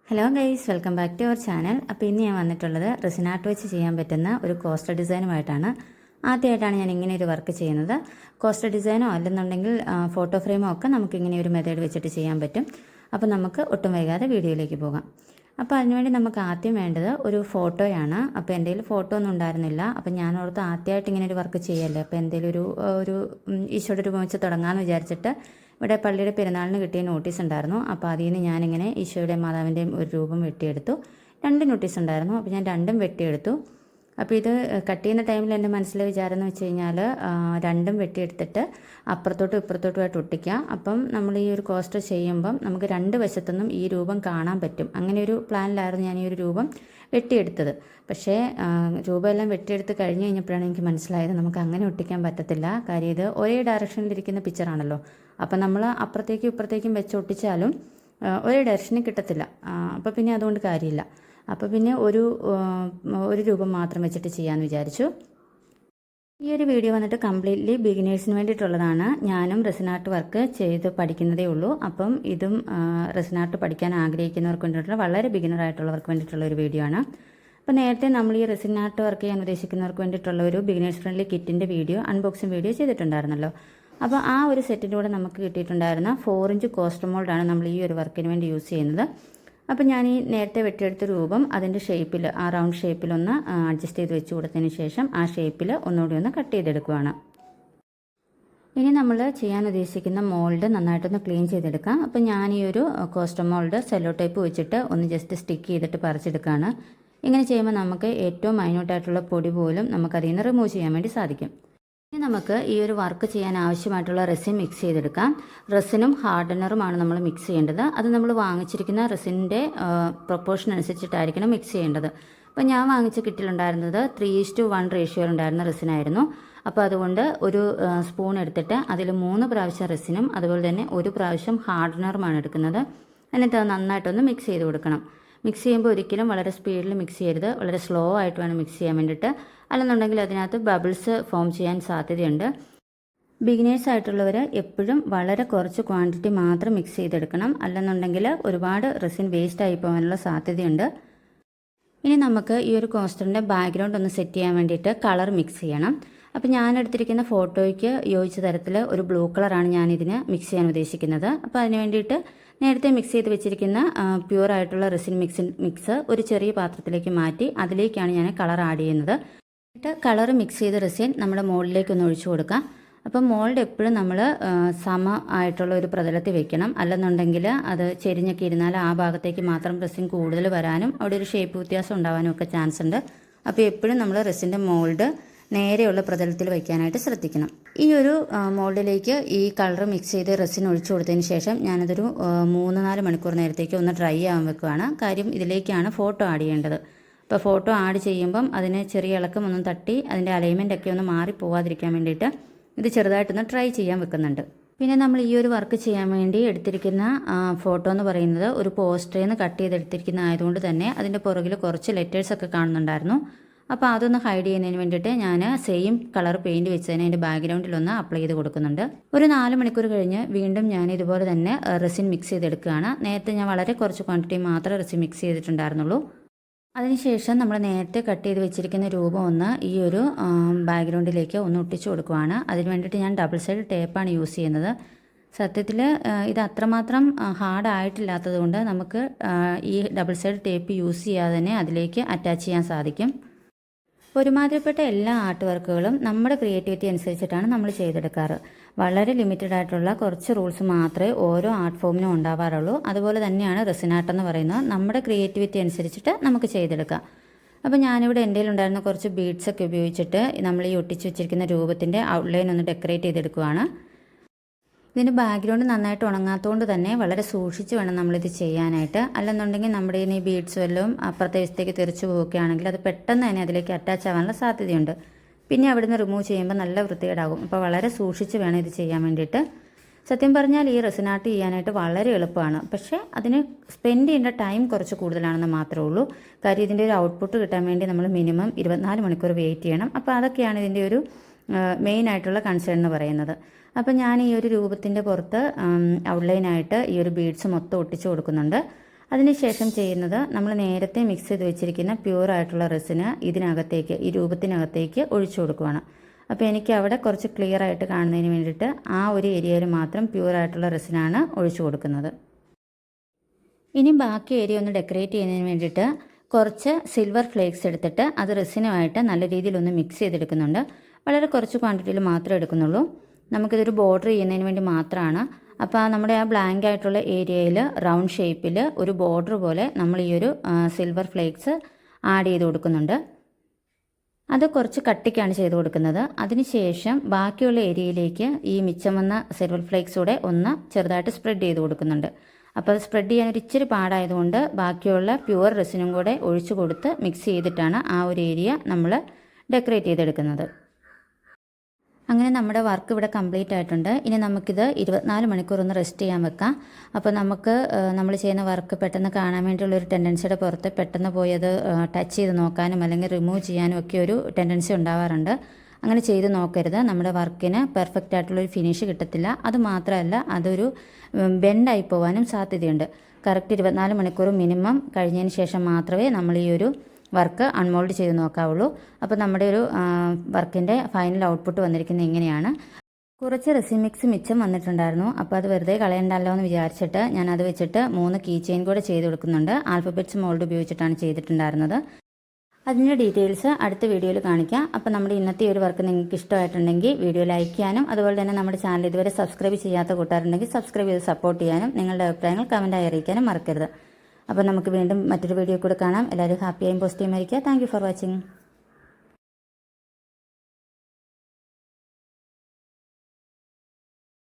Hello guys, welcome back to our channel. അപ്പോൾ ഇന്ന് ഞാൻ വന്നിട്ടുള്ളത് റെസിൻ ആർട്ട് വെച്ച് ചെയ്യാൻ പറ്റുന്ന ഒരു കോസ്റ്റർ ഡിസൈനുമായിട്ടാണ്. ആദ്യമായിട്ടാണ് ഞാൻ ഇങ്ങനെ ഒരു വർക്ക് ചെയ്യുന്നത്. കോസ്റ്റർ ഡിസൈനോ അല്ലെന്നുണ്ടെങ്കിൽ ഫോട്ടോ ഫ്രെയിമോ ഒക്കെ നമുക്ക് ഇങ്ങനെ ഒരു മെത്തേഡ് വെച്ചിട്ട് ചെയ്യാൻ പറ്റും. അപ്പോൾ നമുക്ക് ഒട്ടും വൈകാതെ വീഡിയോയിലേക്ക് പോകാം. അപ്പോൾ അതിനുവേണ്ടി നമുക്ക് ആദ്യം വേണ്ടത് ഒരു ഫോട്ടോയാണ്. അപ്പോൾ എൻ്റെ കയ്യിൽ ഫോട്ടോ ഒന്നും ഉണ്ടായിരുന്നില്ല. അപ്പോൾ ഞാൻ ഓർത്ത് ആദ്യമായിട്ട് ഇങ്ങനെ ഒരു വർക്ക് ചെയ്യല്ലേ, അപ്പോൾ എന്തെങ്കിലും ഒരു ഈശോയുടെ രൂപം വെച്ച് തുടങ്ങാമെന്ന് വിചാരിച്ചിട്ട് ഇവിടെ പള്ളിയുടെ പെരുന്നാളിന് കിട്ടിയ നോട്ടീസ് ഉണ്ടായിരുന്നു. അപ്പോൾ അതിൽ നിന്ന് ഞാനിങ്ങനെ ഈശോയുടെ മാതാവിൻ്റെയും ഒരു രൂപം വെട്ടിയെടുത്തു. 2 നോട്ടീസ് ഉണ്ടായിരുന്നു, അപ്പോൾ ഞാൻ 2ഉം വെട്ടിയെടുത്തു. അപ്പോൾ ഇത് കട്ട് ചെയ്യുന്ന ടൈമിൽ എൻ്റെ മനസ്സിലെ വിചാരം എന്ന് വെച്ച് കഴിഞ്ഞാൽ 2ഉം വെട്ടിയെടുത്തിട്ട് അപ്പുറത്തോട്ടും ഇപ്പുറത്തോട്ടുമായിട്ട് ഒട്ടിക്കുക. അപ്പം നമ്മൾ ഈ ഒരു കോസ്റ്റർ ചെയ്യുമ്പം നമുക്ക് 2 വശത്തുനിന്നും ഈ രൂപം കാണാൻ പറ്റും. അങ്ങനെ ഒരു പ്ലാനിലായിരുന്നു ഞാൻ ഈ ഒരു രൂപം വെട്ടിയെടുത്തത്. പക്ഷേ രൂപമെല്ലാം വെട്ടിയെടുത്ത് കഴിഞ്ഞ് കഴിഞ്ഞപ്പോഴാണ് എനിക്ക് മനസ്സിലായത് നമുക്ക് അങ്ങനെ ഒട്ടിക്കാൻ പറ്റത്തില്ല. കാര്യം ഇത് ഒരേ ഡയറക്ഷനിലിരിക്കുന്ന പിക്ചറാണല്ലോ. അപ്പം നമ്മൾ അപ്പുറത്തേക്കും ഇപ്പുറത്തേക്കും വെച്ച് ഒട്ടിച്ചാലും ഒരേ ഡയറക്ഷനിൽ കിട്ടത്തില്ല. അപ്പോൾ പിന്നെ അതുകൊണ്ട് കാര്യമില്ല. അപ്പോൾ പിന്നെ ഒരു രൂപം മാത്രം വെച്ചിട്ട് ചെയ്യാമെന്ന് വിചാരിച്ചു. ഈ ഒരു വീഡിയോ വന്നിട്ട് കംപ്ലീറ്റ്ലി ബിഗിനേഴ്സിന് വേണ്ടിയിട്ടുള്ളതാണ്. ഞാനും റെസിൻ ആർട്ട് വർക്ക് ചെയ്ത് പഠിക്കുന്നതേ ഉള്ളൂ. അപ്പം ഇതും റെസിൻ ആർട്ട് പഠിക്കാൻ ആഗ്രഹിക്കുന്നവർക്ക് വേണ്ടിയിട്ടുള്ള വളരെ ബിഗിനറായിട്ടുള്ളവർക്ക് വേണ്ടിയിട്ടുള്ള ഒരു വീഡിയോ ആണ്. അപ്പോൾ നേരത്തെ നമ്മൾ ഈ റെസിൻ ആർട്ട് വർക്ക് ചെയ്യാൻ ഉദ്ദേശിക്കുന്നവർക്ക് വേണ്ടിയിട്ടുള്ള ഒരു ബിഗിനേഴ്സ് ഫ്രണ്ട്ലി കിറ്റിൻ്റെ വീഡിയോ അൺബോക്സിങ് വീഡിയോ ചെയ്തിട്ടുണ്ടായിരുന്നല്ലോ. അപ്പോൾ ആ ഒരു സെറ്റിൻ്റെ കൂടെ നമുക്ക് കിട്ടിയിട്ടുണ്ടായിരുന്ന 4 ഇഞ്ച് കോസ്റ്റർ മോൾഡാണ് നമ്മൾ ഈ ഒരു വർക്കിന് വേണ്ടി യൂസ് ചെയ്യുന്നത്. അപ്പോൾ ഞാൻ ഈ നേരത്തെ വെട്ടിയെടുത്ത രൂപം അതിൻ്റെ ഷേപ്പിൽ ആ റൗണ്ട് ഷേപ്പിലൊന്ന് അഡ്ജസ്റ്റ് ചെയ്ത് വെച്ച് കൊടുത്തതിന് ശേഷം ആ ഷേപ്പിൽ ഒന്നുകൂടി ഒന്ന് കട്ട് ചെയ്തെടുക്കുകയാണ്. ഇനി നമ്മൾ ചെയ്യാൻ ഉദ്ദേശിക്കുന്ന മോൾഡ് നന്നായിട്ടൊന്ന് ക്ലീൻ ചെയ്തെടുക്കാം. അപ്പോൾ ഞാൻ ഈ ഒരു കോസ്റ്റർ മോൾഡ് സെല്ലോ ടേപ്പ് വെച്ചിട്ട് ഒന്ന് ജസ്റ്റ് സ്റ്റിക്ക് ചെയ്തിട്ട് പറിച്ചെടുക്കുകയാണ്. ഇങ്ങനെ ചെയ്യുമ്പോൾ നമുക്ക് ഏറ്റവും മൈന്യൂട്ടായിട്ടുള്ള പൊടി പോലും നമുക്കതിൽ നിന്ന് റിമൂവ് ചെയ്യാൻ വേണ്ടി സാധിക്കും. ഇനി നമുക്ക് ഈ ഒരു വർക്ക് ചെയ്യാൻ ആവശ്യമായിട്ടുള്ള റെസിൻ മിക്സ് ചെയ്തെടുക്കാം. റെസിനും ഹാർഡനറുമാണ് നമ്മൾ മിക്സ് ചെയ്യേണ്ടത്. അത് നമ്മൾ വാങ്ങിച്ചിരിക്കുന്ന റെസിൻ്റെ പ്രൊപ്പോർഷൻ അനുസരിച്ചിട്ടായിരിക്കണം മിക്സ് ചെയ്യേണ്ടത്. അപ്പോൾ ഞാൻ വാങ്ങിച്ച കിറ്റിലുണ്ടായിരുന്നത് 3:1 റേഷ്യോയിലുണ്ടായിരുന്ന റെസിനായിരുന്നു. അപ്പോൾ അതുകൊണ്ട് ഒരു സ്പൂൺ എടുത്തിട്ട് അതിൽ 3 പ്രാവശ്യം റെസിനും അതുപോലെ തന്നെ 1 പ്രാവശ്യം ഹാർഡനറുമാണ് എടുക്കുന്നത്. എന്നിട്ട് അത് നന്നായിട്ടൊന്ന് മിക്സ് ചെയ്ത് കൊടുക്കണം. മിക്സ് ചെയ്യുമ്പോൾ ഒരിക്കലും വളരെ സ്പീഡിൽ മിക്സ് ചെയ്യരുത്, വളരെ സ്ലോ ആയിട്ട് വേണം മിക്സ് ചെയ്യാൻ വേണ്ടിയിട്ട്. അല്ലെന്നുണ്ടെങ്കിൽ അതിനകത്ത് ബബിൾസ് ഫോം ചെയ്യാൻ സാധ്യതയുണ്ട്. ബിഗിനേഴ്സ് ആയിട്ടുള്ളവർ എപ്പോഴും വളരെ കുറച്ച് ക്വാണ്ടിറ്റി മാത്രം മിക്സ് ചെയ്തെടുക്കണം. അല്ലെന്നുണ്ടെങ്കിൽ ഒരുപാട് റെസിൻ വേസ്റ്റ് ആയി പോകാനുള്ള സാധ്യതയുണ്ട്. ഇനി നമുക്ക് ഈ ഒരു കോസ്റ്ററിൻ്റെ ബാക്ക്ഗ്രൗണ്ട് ഒന്ന് സെറ്റ് ചെയ്യാൻ വേണ്ടിയിട്ട് കളർ മിക്സ് ചെയ്യണം. അപ്പോൾ ഞാൻ എടുത്തിരിക്കുന്ന ഫോട്ടോയ്ക്ക് യോജിച്ച തരത്തിൽ ഒരു ബ്ലൂ കളറാണ് ഞാനിതിന് മിക്സ് ചെയ്യാൻ ഉദ്ദേശിക്കുന്നത്. അപ്പോൾ അതിന് വേണ്ടിയിട്ട് നേരത്തെ മിക്സ് ചെയ്ത് വെച്ചിരിക്കുന്ന പ്യുവർ ആയിട്ടുള്ള റെസിൻ മിക്സ് ഒരു ചെറിയ പാത്രത്തിലേക്ക് മാറ്റി അതിലേക്കാണ് ഞാൻ കളർ ആഡ് ചെയ്യുന്നത്. എന്നിട്ട് കളർ മിക്സ് ചെയ്ത റെസിൻ നമ്മുടെ മോൾഡിലേക്കൊന്ന് ഒഴിച്ചു കൊടുക്കാം. അപ്പം മോൾഡ് എപ്പോഴും നമ്മൾ സമ ആയിട്ടുള്ള ഒരു പ്രതലത്തിൽ വെക്കണം. അല്ലെന്നുണ്ടെങ്കിൽ അത് ചെരിഞ്ഞൊക്കെ ഇരുന്നാൽ ആ ഭാഗത്തേക്ക് മാത്രം റെസിൻ കൂടുതൽ വരാനും അവിടെ ഒരു ഷേപ്പ് വ്യത്യാസം ഉണ്ടാവാനും ഒക്കെ ചാൻസ് ഉണ്ട്. അപ്പോൾ എപ്പോഴും നമ്മൾ റെസിൻ്റെ മോൾഡ് നേരെയുള്ള പ്രതലത്തിൽ വയ്ക്കാനായിട്ട് ശ്രദ്ധിക്കണം. ഈ ഒരു മോൾഡിലേക്ക് ഈ കളർ മിക്സ് ചെയ്ത് റെസിൻ ഒഴിച്ചു കൊടുത്തതിന് ശേഷം ഞാനതൊരു 3-4 മണിക്കൂർ നേരത്തേക്ക് ഒന്ന് ഡ്രൈ ആവാൻ വെക്കുകയാണ്. കാര്യം ഇതിലേക്കാണ് ഫോട്ടോ ആഡ് ചെയ്യേണ്ടത്. അപ്പോൾ ഫോട്ടോ ആഡ് ചെയ്യുമ്പം അതിന് ചെറിയ ഇളക്കമൊന്നും തട്ടി അതിൻ്റെ അലൈൻമെൻ്റ് ഒക്കെ ഒന്ന് മാറിപ്പോവാതിരിക്കാൻ വേണ്ടിയിട്ട് ഇത് ചെറുതായിട്ടൊന്ന് ട്രൈ ചെയ്യാൻ വെക്കുന്നുണ്ട്. പിന്നെ നമ്മൾ ഈ ഒരു വർക്ക് ചെയ്യാൻ വേണ്ടി എടുത്തിരിക്കുന്ന ഫോട്ടോ എന്ന് പറയുന്നത് ഒരു പോസ്റ്ററിൽ നിന്ന് കട്ട് ചെയ്തെടുത്തിരിക്കുന്ന ആയതുകൊണ്ട് തന്നെ അതിൻ്റെ പുറകിൽ കുറച്ച് ലെറ്റേഴ്സൊക്കെ കാണുന്നുണ്ടായിരുന്നു. അപ്പോൾ അതൊന്ന് ഹൈഡ് ചെയ്യുന്നതിന് വേണ്ടിയിട്ട് ഞാൻ സെയിം കളർ പെയിൻറ്റ് വെച്ചതിന് അതിൻ്റെ ബാക്ക്ഗ്രൗണ്ടിലൊന്ന് അപ്ലൈ ചെയ്ത് കൊടുക്കുന്നുണ്ട്. ഒരു 4 മണിക്കൂർ കഴിഞ്ഞ് വീണ്ടും ഞാൻ ഇതുപോലെ തന്നെ റെസിൻ മിക്സ് ചെയ്തെടുക്കുകയാണ്. നേരത്തെ ഞാൻ വളരെ കുറച്ച് ക്വാണ്ടിറ്റി മാത്രമേ റെസിൻ മിക്സ് ചെയ്തിട്ടുണ്ടായിരുന്നുള്ളൂ. അതിനുശേഷം നമ്മൾ നേരത്തെ കട്ട് ചെയ്ത് വെച്ചിരിക്കുന്ന രൂപം ഒന്ന് ഈ ഒരു ബാക്ക്ഗ്രൗണ്ടിലേക്ക് ഒന്ന് ഒട്ടിച്ചു കൊടുക്കുകയാണ്. അതിന് വേണ്ടിയിട്ട് ഞാൻ ഡബിൾ സൈഡ് ടേപ്പാണ് യൂസ് ചെയ്യുന്നത്. സത്യത്തിൽ ഇത് അത്രമാത്രം ഹാർഡ് ആയിട്ടില്ലാത്തത് കൊണ്ട് നമുക്ക് ഈ ഡബിൾ സൈഡ് ടേപ്പ് യൂസ് ചെയ്യാതെ തന്നെ അതിലേക്ക് അറ്റാച്ച് ചെയ്യാൻ സാധിക്കും. ഒരുമാതിരിപ്പെട്ട എല്ലാ ആർട്ട് വർക്കുകളും നമ്മുടെ ക്രിയേറ്റിവിറ്റി അനുസരിച്ചിട്ടാണ് നമ്മൾ ചെയ്തെടുക്കാറ്. വളരെ ലിമിറ്റഡ് ആയിട്ടുള്ള കുറച്ച് റൂൾസ് മാത്രമേ ഓരോ ആർട്ട് ഫോമിനും ഉണ്ടാവാറുള്ളൂ. അതുപോലെ തന്നെയാണ് റെസിൻ ആർട്ട് എന്ന് പറയുന്നത്. നമ്മുടെ ക്രിയേറ്റിവിറ്റി അനുസരിച്ചിട്ട് നമുക്ക് ചെയ്തെടുക്കാം. അപ്പോൾ ഞാനിവിടെ എൻ്റെ കയ്യിലുണ്ടായിരുന്ന കുറച്ച് ബീഡ്സൊക്കെ ഉപയോഗിച്ചിട്ട് നമ്മൾ ഈ ഒട്ടിച്ച് വെച്ചിരിക്കുന്ന രൂപത്തിൻ്റെ ഔട്ട്ലൈൻ ഒന്ന് ഡെക്കറേറ്റ് ചെയ്തെടുക്കുകയാണ്. ഇതിൻ്റെ ബാക്ക്ഗ്രൗണ്ട് നന്നായിട്ട് ഉണങ്ങാത്തതുകൊണ്ട് തന്നെ വളരെ സൂക്ഷിച്ച് വേണം നമ്മളിത് ചെയ്യാനായിട്ട്. അല്ലെന്നുണ്ടെങ്കിൽ നമ്മുടെ ഈ ബീഡ്സ് വല്ലതും അപ്പുറത്തെ വശത്തേക്ക് തെറിച്ചു പോവുകയാണെങ്കിൽ അത് പെട്ടെന്ന് തന്നെ അതിലേക്ക് അറ്റാച്ച് ആവാനുള്ള സാധ്യതയുണ്ട്. പിന്നെ അവിടുന്ന് റിമൂവ് ചെയ്യുമ്പോൾ നല്ല വൃത്തികേടാകും. അപ്പോൾ വളരെ സൂക്ഷിച്ച് വേണം ഇത് ചെയ്യാൻ വേണ്ടിയിട്ട്. സത്യം പറഞ്ഞാൽ ഈ റെസിൻ ആർട്ട് ചെയ്യാനായിട്ട് വളരെ എളുപ്പമാണ്. പക്ഷേ അതിന് സ്പെൻഡ് ചെയ്യേണ്ട ടൈം കുറച്ച് കൂടുതലാണെന്ന് മാത്രമേ ഉള്ളൂ. കാര്യം ഇതിൻ്റെ ഒരു ഔട്ട്പുട്ട് കിട്ടാൻ വേണ്ടി നമ്മൾ മിനിമം 24 മണിക്കൂർ വെയിറ്റ് ചെയ്യണം. അപ്പോൾ അതൊക്കെയാണ് ഇതിൻ്റെ ഒരു മെയിൻ ആയിട്ടുള്ള കൺസേൺ എന്ന് പറയുന്നത്. അപ്പോൾ ഞാൻ ഈ ഒരു രൂപത്തിൻ്റെ പുറത്ത് ഔട്ട്ലൈനായിട്ട് ഈ ഒരു ബീഡ്സ് മൊത്തം ഒട്ടിച്ചു കൊടുക്കുന്നുണ്ട്. അതിനുശേഷം ചെയ്യുന്നത് നമ്മൾ നേരത്തെ മിക്സ് ചെയ്ത് വെച്ചിരിക്കുന്ന പ്യൂറായിട്ടുള്ള റെസിന് ഇതിനകത്തേക്ക് ഈ രൂപത്തിനകത്തേക്ക് ഒഴിച്ചു കൊടുക്കുകയാണ്. അപ്പോൾ എനിക്ക് അവിടെ കുറച്ച് ക്ലിയർ ആയിട്ട് കാണുന്നതിന് വേണ്ടിയിട്ട് ആ ഒരു ഏരിയയിൽ മാത്രം പ്യൂറായിട്ടുള്ള റെസിനാണ് ഒഴിച്ചു കൊടുക്കുന്നത്. ഇനി ബാക്കി ഏരിയ ഒന്ന് ഡെക്കറേറ്റ് ചെയ്യുന്നതിന് വേണ്ടിയിട്ട് കുറച്ച് സിൽവർ ഫ്ലേക്സ് എടുത്തിട്ട് അത് റെസിനുമായിട്ട് നല്ല രീതിയിലൊന്ന് മിക്സ് ചെയ്തെടുക്കുന്നുണ്ട്. വളരെ കുറച്ച് ക്വാണ്ടിറ്റിയിൽ മാത്രമേ എടുക്കുന്നുള്ളൂ. നമുക്കിതൊരു ബോർഡർ ചെയ്യുന്നതിന് വേണ്ടി മാത്രമാണ്. അപ്പോൾ നമ്മുടെ ആ ബ്ലാങ്ക് ആയിട്ടുള്ള ഏരിയയിൽ റൗണ്ട് ഷേപ്പിൽ ഒരു ബോർഡർ പോലെ നമ്മൾ ഈ ഒരു സിൽവർ ഫ്ലേക്സ് ആഡ് ചെയ്ത് കൊടുക്കുന്നുണ്ട്. അത് കുറച്ച് കട്ടിക്കാണ് ചെയ്ത് കൊടുക്കുന്നത്. അതിനുശേഷം ബാക്കിയുള്ള ഏരിയയിലേക്ക് ഈ മിച്ചം വന്ന സിൽവർ ഫ്ലേക്സ് കൂടെ ഒന്ന് ചെറുതായിട്ട് സ്പ്രെഡ് ചെയ്ത് കൊടുക്കുന്നുണ്ട്. അപ്പോൾ അത് സ്പ്രെഡ് ചെയ്യാൻ ഒരു ഇച്ചിരി പാടായതുകൊണ്ട് ബാക്കിയുള്ള പ്യുവർ റെസിനും കൂടെ ഒഴിച്ചു കൊടുത്ത് മിക്സ് ചെയ്തിട്ടാണ് ആ ഒരു ഏരിയ നമ്മൾ ഡെക്കറേറ്റ് ചെയ്തെടുക്കുന്നത്. അങ്ങനെ നമ്മുടെ വർക്ക് ഇവിടെ കംപ്ലീറ്റ് ആയിട്ടുണ്ട്. ഇനി നമുക്കിത് 24 മണിക്കൂർ ഒന്ന് റെസ്റ്റ് ചെയ്യാൻ വെക്കാം. അപ്പോൾ നമുക്ക് നമ്മൾ ചെയ്യുന്ന വർക്ക് പെട്ടെന്ന് കാണാൻ വേണ്ടിയുള്ളൊരു ടെൻഡൻസിയുടെ പുറത്ത് പെട്ടെന്ന് പോയി അത് ടച്ച് ചെയ്ത് നോക്കാനും അല്ലെങ്കിൽ റിമൂവ് ചെയ്യാനും ഒക്കെ ഒരു ടെൻഡൻസി ഉണ്ടാവാറുണ്ട്. അങ്ങനെ ചെയ്ത് നോക്കരുത്. നമ്മുടെ വർക്കിന് പെർഫെക്റ്റ് ആയിട്ടുള്ളൊരു ഫിനിഷ് കിട്ടത്തില്ല. അത് മാത്രമല്ല അതൊരു ബെൻഡായി പോകാനും സാധ്യതയുണ്ട്. കറക്റ്റ് 24 മണിക്കൂർ മിനിമം കഴിഞ്ഞതിന് ശേഷം മാത്രമേ നമ്മൾ ഈ ഒരു വർക്ക് അൺമോൾഡ് ചെയ്ത് നോക്കാവുള്ളൂ. അപ്പോൾ നമ്മുടെ ഒരു വർക്കിൻ്റെ ഫൈനൽ ഔട്ട്പുട്ട് വന്നിരിക്കുന്നത് ഇങ്ങനെയാണ്. കുറച്ച് റെസിൻ മിക്സ് മിച്ചം വന്നിട്ടുണ്ടായിരുന്നു. അപ്പോൾ അത് വെറുതെ കളയണ്ടല്ലോ എന്ന് വിചാരിച്ചിട്ട് ഞാൻ അത് വെച്ചിട്ട് 3 കീ ചെയിൻ കൂടെ ചെയ്ത് കൊടുക്കുന്നുണ്ട്. ആൽഫബറ്റ്സ് മോൾഡ് ഉപയോഗിച്ചിട്ടാണ് ചെയ്തിട്ടുണ്ടായിരുന്നത്. അതിൻ്റെ ഡീറ്റെയിൽസ് അടുത്ത വീഡിയോയിൽ കാണിക്കാം. അപ്പോൾ നമ്മുടെ ഇന്നത്തെ ഒരു വർക്ക് നിങ്ങൾക്ക് ഇഷ്ടമായിട്ടുണ്ടെങ്കിൽ വീഡിയോ ലൈക്ക് ചെയ്യാനും അതുപോലെ തന്നെ നമ്മുടെ ചാനൽ ഇതുവരെ സബ്സ്ക്രൈബ് ചെയ്യാത്ത കൂട്ടുകാരുണ്ടെങ്കിൽ സബ്സ്ക്രൈബ് ചെയ്ത് സപ്പോർട്ട് ചെയ്യാനും നിങ്ങളുടെ അഭിപ്രായങ്ങൾ കമൻറ്റായി അറിയിക്കാനും മറക്കരുത്. അപ്പോൾ നമുക്ക് വീണ്ടും മറ്റൊരു വീഡിയോ കൂടെ കാണാം. എല്ലാവരും ഹാപ്പിയായും പോസിറ്റീവായിരിക്കുക. Thank you for watching.